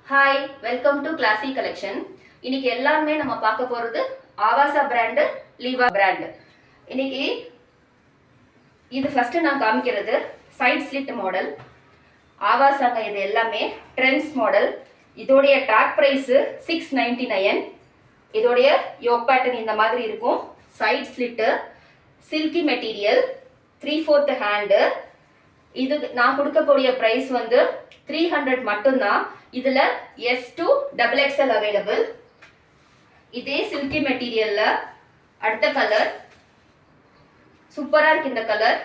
Hi, welcome to Classy Collection. இன்னைக்கு எல்லாமே நம்ம பார்க்க போகிறது ஆவாசா பிராண்டு, லீவா பிராண்டு. இன்னைக்கு இது ஃபஸ்ட்டு நான் காமிக்கிறது சைட் ஸ்லிட் மாடல். ஆவாசாங்க இது எல்லாமே ட்ரெண்ட்ஸ் மாடல். இதோடைய டாப் ப்ரைஸு 699. இதோடைய யோக் பேட்டர்ன் இந்த மாதிரி இருக்கும். Side slit, silky material, 3/4 hand. இது நான் கொடுக்கக்கூடிய ப்ரைஸ் வந்து 300 மட்டும்தான். இதில் S2 XXL அவைலபிள். இதே சில்கி மெட்டீரியல்ல அடுத்த கலர் சூப்பராக இருக்கு. இந்த கலர்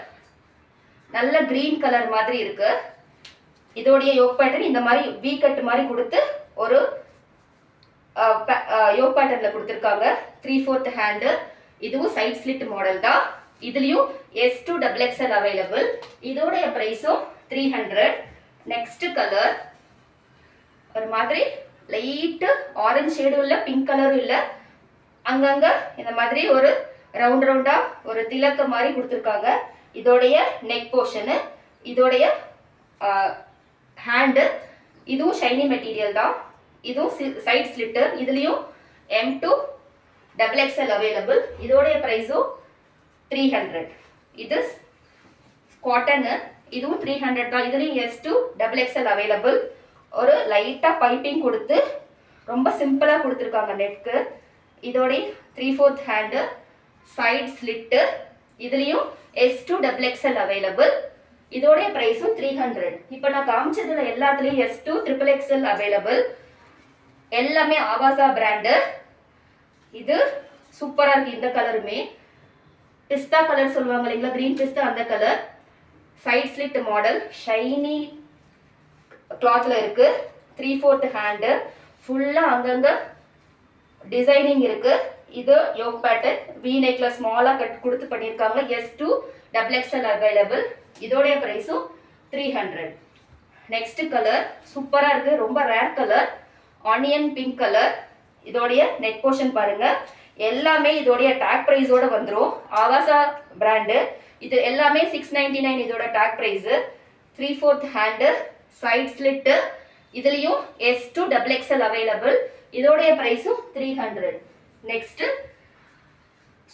நல்ல கிரீன் கலர் மாதிரி இருக்கு. இதோடைய யோக் பேட்டர்ன் இந்த மாதிரி வி கட் மாதிரி கொடுத்து ஒரு யோக் பேட்டர்ன்ல கொடுத்துருக்காங்க. 3/4 ஹேண்டு. இதுவும் சைட் ஸ்லிட் மாடல் தான். இதுலயும் S2 XXL அவைலபிள். இதோடைய பிரைஸும் 300. நெக்ஸ்ட் கலர் ஒரு மாதிரி லைட்டு ஆரஞ்சு ஷேடும் இல்லை, பிங்க் கலரும் இல்லை. அங்கங்க இந்த மாதிரி ஒரு ரவுண்டா ஒரு திலக்க மாதிரி கொடுத்துருக்காங்க. இதோடைய நெக் போர்ஷனு, இதோடைய ஹேண்டு. இதுவும் ஷைனி மெட்டீரியல் தான். இதுவும் சைட் ஸ்லிட்டு. இதுலேயும் M2 XXL அவைலபிள். இதோடைய ப்ரைஸும் 300. இது காட்டனு. இதுவும் 300 தான். இதுலேயும் S2 XXL அவைலபிள். ஒரு லைட்டாக பைப்பிங் கொடுத்து ரொம்ப சிம்பிளாக கொடுத்துருக்காங்க நெக்கு. இதோடைய 3/4 ஹேண்டு, சைட் ஸ்லிட்டு. இதுலேயும் S2 XXL அவைலபிள். இதோடைய ப்ரைஸும் 300. இப்போ நான் காமிச்சதுல எல்லாத்துலேயும் S2 XXL அவைலபிள். எல்லாமே ஆவாசா பிராண்டு. இது சூப்பராக இருக்குது. இந்த கலருமே பிஸ்தா கலர் சொல்லுவாங்க இல்லைங்களா, கிரீன் பிஸ்தா, அந்த colour. Side slit model, shiny கிளாத்ல இருக்கு. 3/4 ஹேண்டு. ஃபுல்லாக அங்கங்க டிசைனிங் இருக்கு. இது யோக் பேட்டர்ன் வி நெக்ல ஸ்மாலாக கட் கொடுத்து பண்ணியிருக்காங்க. S2 XXL available. இதோடைய ப்ரைஸும் 300. நெக்ஸ்ட் கலர் சூப்பராக இருக்கு. ரொம்ப rare colour, onion pink colour. இதோடைய நெக் போர்ஷன் பாருங்க. எல்லாமே இதோடைய டேக் ப்ரைஸோட வந்துடும். ஆவாசா பிராண்டு. இது எல்லாமே 699 இதோட tag price. 3/4 hand, side slit. இதுலேயும் S2 XXL அவைலபிள். இதோடைய ப்ரைஸும் 300. நெக்ஸ்ட்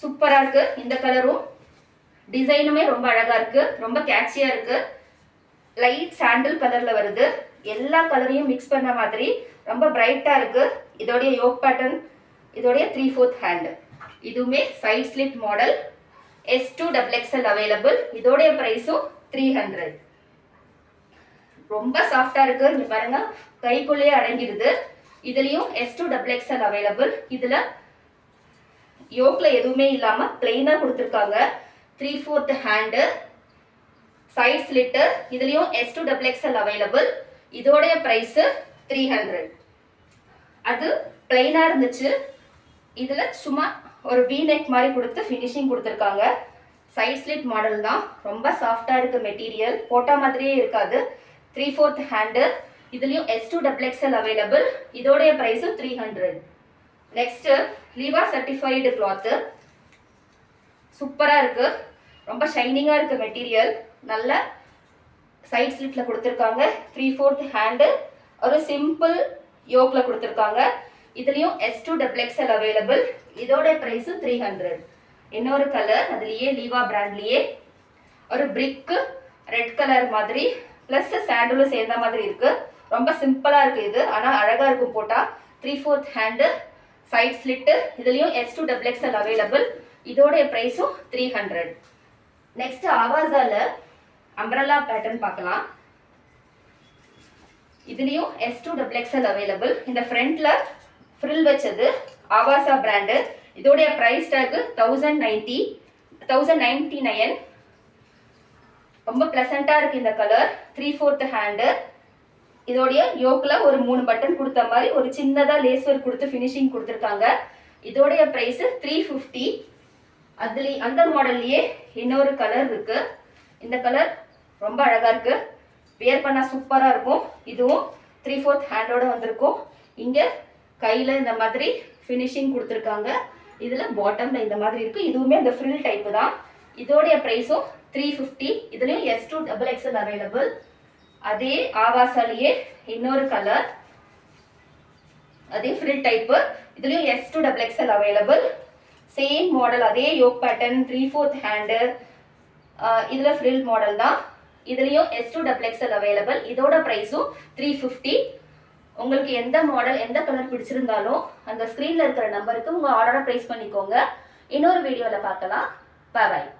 சூப்பராக இருக்கு. இந்த கலரும் டிசைனுமே ரொம்ப அழகா இருக்கு, ரொம்ப கேட்சியா இருக்கு. லைட் சாண்டில் கலர்ல வருது. எல்லா கலரையும் மிக்ஸ் பண்ண மாதிரி ரொம்ப பிரைட்டா இருக்கு. இதோடைய யோக் பேட்டர்ன், இதோடைய 3/4 ஹேண்டு. இதுவுமே side slit model. S2 XXL available. இதோடைய ப்ரைஸும் 300. ரொம்ப சாஃப்டா இருக்கு. இங்க பாருங்க, கைக்குள்ளேயே அடங்கிடுது. இதுலயும் S2 XXL அவைலபிள். இதுல யோக்ல எதுவுமே இல்லாம பிளெயினா கொடுத்துருக்காங்க. 3/4 ஹேண்டு, சைட் ஸ்லிட்டு. இதுலயும் S2 XXL அவைலபிள். இதோடைய பிரைஸ் 300. அது பிளெயினா இருந்துச்சு. இதுல சும்மா ஒரு வி நெக் மாதிரி கொடுத்து ஃபினிஷிங் கொடுத்துருக்காங்க. சைட் ஸ்லிட் மாடல் தான். ரொம்ப சாஃப்டா இருக்கு மெட்டீரியல், போட்ட மாதிரியே இருக்காது. 3/4 ஹேண்டு. இதுலயும் S2 XXL அவைலபிள். இதோடைய பிரைஸ் 300. நெக்ஸ்ட் லீவா சர்டிஃபைடு கிளாத்து. சூப்பரா இருக்கு. ரொம்ப ஷைனிங்கா இருக்கு மெட்டீரியல். நல்ல சைட் ஸ்லிட்ல கொடுத்துருக்காங்க. 3/4 ஹேண்டு. ஒரு சிம்பிள் யோக்ல கொடுத்துருக்காங்க. இதுலயும் S2 XXL அவைலபிள். இதோட பிரைஸ் 300. இன்னொரு கலர், அதுலயே லீவா பிராண்ட்லயே ஒரு பிரிக் ரெட் கலர் மாதிரி பிளஸ் சாண்டலும் சேர்ந்த மாதிரி இருக்கு. ரொம்ப சிம்பிளா இருக்கு இது, ஆனா அழகா இருக்கும் போட்டா. 3/4 ஹேண்டு, சைட் ஸ்லிட்டு. இதுலயும் S2 XXL அவைலபிள். இதோட பிரைஸும் 300. நெக்ஸ்ட் ஆவாசால அம்ப்ரெல்லா பேட்டர்ன் பார்க்கலாம். இதுலயும் S2 XXL அவைலபிள். இந்த ஃப்ரண்ட்ல ஃப்ரில் வச்சது ஆவாசா பிராண்டு. இதோடைய பிரைஸ் டேக் 1099. ரொம்ப பிளசண்டா இருக்கு இந்த கலர். 3/4 ஹேண்டு. இதோடைய யோக்ல ஒரு 3 பட்டன் கொடுத்த மாதிரி ஒரு சின்னதா லேஸ் ஒர்க் கொடுத்து ஃபினிஷிங் கொடுத்துருக்காங்க. இதோடைய பிரைஸ் 350. அதுல அந்த மாடல்லயே இன்னொரு கலர் இருக்கு. இந்த கலர் ரொம்ப அழகா இருக்கு, வியர் பண்ணா சூப்பரா இருக்கும். இதுவும் 3/4 ஹேண்டோட வந்திருக்கும். இங்க கையில இந்த மாதிரி ஃபினிஷிங் கொடுத்துருக்காங்க. இதுல பாட்டம்ல இந்த மாதிரி இருக்கு. இதுவுமே இந்த ஃப்ரில் டைப் தான். இதோடைய பிரைஸும் 350. இதுலயும் S2 XXL அவைலபிள். அதே ஆவாசாலேயே இன்னொரு கலர் அதே ஃப்ரில் டைப்பு. இதுலேயும் S to XXL available. Same model, அதே யோக் பேட்டர்ன், 3/4 ஹேண்டு. இதில் ஃப்ரில் மாடல் தான். இதுலேயும் S to XXL அவைலபிள். இதோட ப்ரைஸும் 350. உங்களுக்கு எந்த மாடல் எந்த கலர் பிடிச்சிருந்தாலும் அந்த ஸ்க்ரீனில் இருக்கிற நம்பருக்கு உங்கள் ஆர்டரை ப்ளேஸ் பண்ணிக்கோங்க. இன்னொரு வீடியோவில் பார்க்கலாம். பாய்.